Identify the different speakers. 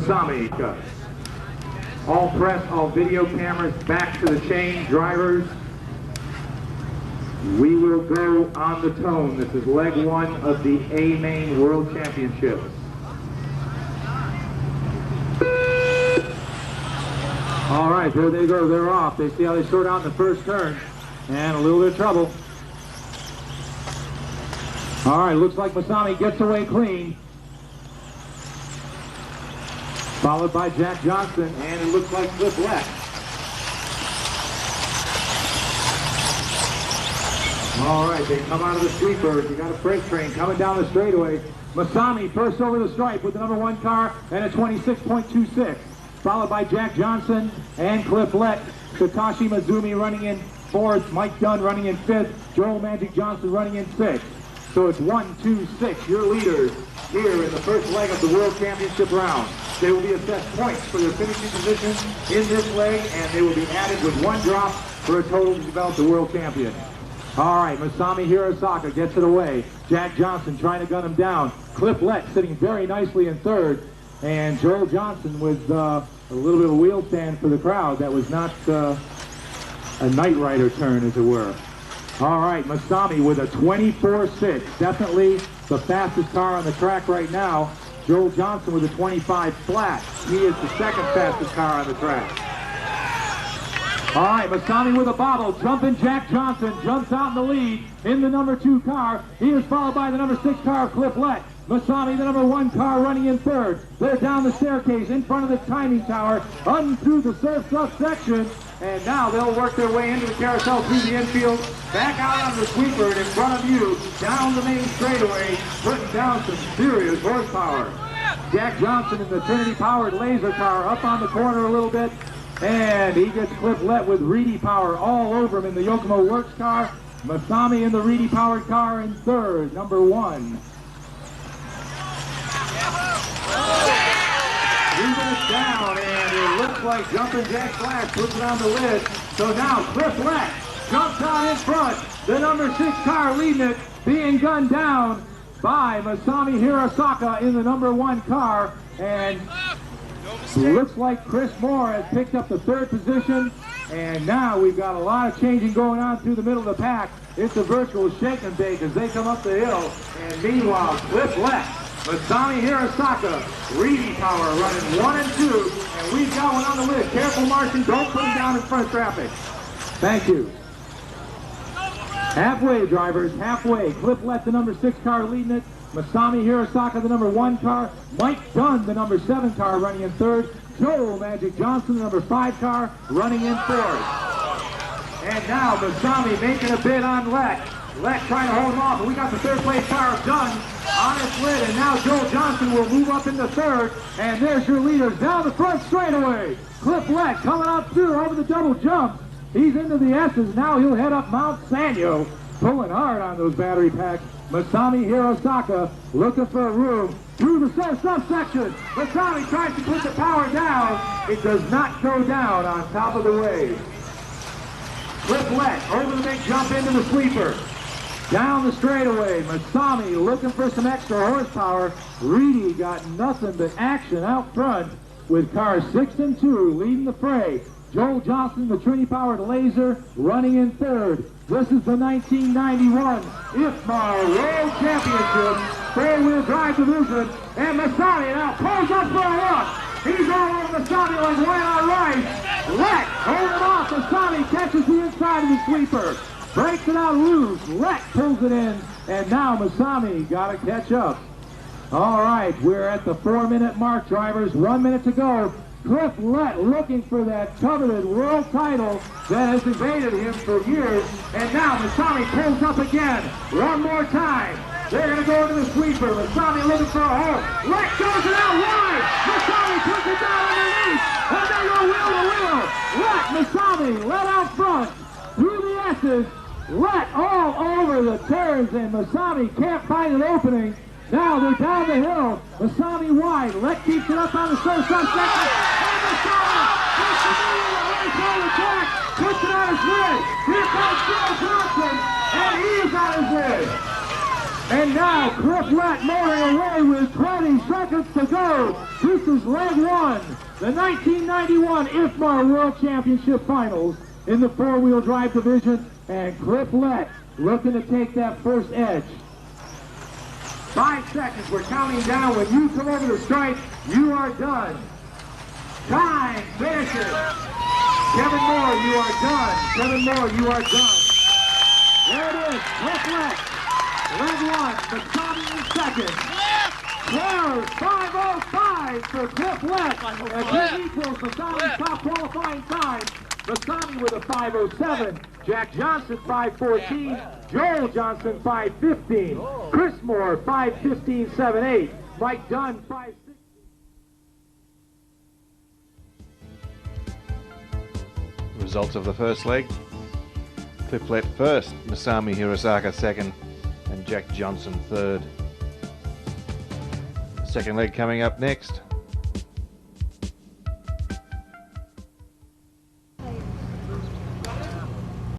Speaker 1: Masami. All press, all video cameras back to the chain. Drivers, we will go on the tone. This is leg one of the A-Main World Championships. All right, there they go. They're off. They see how they sort out in the first turn. And a little bit of trouble. All right, looks like Masami gets away clean. Followed by Jack Johnson, and it looks like Cliff Lett. All right, they come out of the sweepers. You got a freight train coming down the straightaway. Masami first over the stripe with the number 1 car and a 26.26. Followed by Jack Johnson and Cliff Lett. Takashi Mizumi running in 4th. Mike Dunn running in 5th. Joel Magic Johnson running in 6th. So it's 1, 2, 6, your leaders here in the first leg of the World Championship round. They will be assessed points for their finishing position in this leg, and they will be added with 1 drop for a total to develop the world champion. All right, Masami Hirosaka gets it away. Jack Johnson trying to gun him down. Cliff Lett sitting very nicely in 3rd, and Joel Johnson with a little bit of wheel stand for the crowd. That was not a Knight Rider turn, as it were. All right, Masami with a 24.6, definitely the fastest car on the track right now. Joel Johnson with a 25 flat. He is the 2nd fastest car on the track. All right, Masami with a bottle. Jumping Jack Johnson jumps out in the lead in the number 2 car. He is followed by the number 6 car of Cliff Lett. Masami, the number 1 car, running in 3rd. They're down the staircase in front of the timing tower, on through the surf section. And now they'll work their way into the carousel through the infield, back out on the sweeper, and in front of you, down the main straightaway, putting down some serious horsepower. Jack Johnson in the Trinity-powered laser car up on the corner a little bit, and he gets Cliff Lett with Reedy power all over him in the Yokomo Works car. Masami in the Reedy-powered car in 3rd, number 1. Moving it down, and it looks like Jumpin' Jack Flash puts it on the lid. So now Cliff Lett jumps out in front. The number 6 car leading it, being gunned down by Masami Hirosaka in the number 1 car. And looks like Chris Moore has picked up the 3rd position. And now we've got a lot of changing going on through the middle of the pack. It's a virtual shake and bake as they come up the hill. And meanwhile, Cliff Lett, Masami Hirosaka, Reedy power running 1 and 2, and we've got one on the lid. Careful, Martin, don't put him down in front of traffic. Thank you. Halfway, drivers, halfway. Cliff Lett, the number 6 car, leading it. Masami Hirosaka, the number 1 car. Mike Dunn, the number 7 car, running in 3rd. Joel Magic Johnson, the number 5 car, running in 4th. And now Masami making a bid on Lett. Lett trying to hold him off, but we got the 3rd place car of Dunn on its lid, and now Joel Johnson will move up into 3rd, and there's your leaders down the front straightaway. Cliff Lett coming up through over the double jump. He's into the S's. Now he'll head up Mount Sanyo, pulling hard on those battery packs. Masami Hirosaka looking for a room through the subsection. Masami tries to put the power down. It does not go down on top of the wave. Cliff Lett over the big jump into the sweeper. Down the straightaway, Masami looking for some extra horsepower. Reedy got nothing but action out front with cars 6 and 2 leading the fray. Joel Johnson, the Trinity-powered laser, running in 3rd. This is the 1991 IFMAR World Championship 4-wheel drive division. And Masami now pulls up for a look. He's all over Masami like right on right. Lett holding off. Masami catches the inside of the sweeper. Breaks it out loose. Lett pulls it in. And now Masami got to catch up. All right, we're at the 4-minute mark, drivers. 1 minute to go. Cliff Lett looking for that coveted world title that has evaded him for years. And now Masami pulls up again. One more time. They're going to go into the sweeper. Masami looking for a hole. Lett goes it out wide. Masami puts it down underneath. And they go wheel to wheel. Lett, Masami, Lett out front. Through the S's. Lett all over the turns, and Masami can't find an opening. Now they're down the hill. Masami wide. Lett keeps it up on the surf section. And Masami puts it on the track. Puts it on his lid. Here comes Joel Johnson, and he's on his lid. And now Cliff Lett motoring away with 20 seconds minutes to go. This is leg one. The 1991 IFMAR World Championship Finals in the four-wheel drive division. And Cliff Lett looking to take that first edge. 5 seconds. We're counting down. When you come over the stripe, you are done. Time finishes. Kevin Moore, you are done. Kevin Moore, you are done. There it is. Cliff Lett. Leg one. Masami in second. There's 5:05 for Cliff Lett. As he equals Masami's top qualifying time. Masami with a 5:07. Jack Johnson 5:14. Joel Johnson 5:15. Chris Moore 5:15.78. Mike Dunn 5:16.
Speaker 2: Results of the first leg. Cliff Lett first, Masami Hirosaka second, and Jack Johnson third. Second leg coming up next.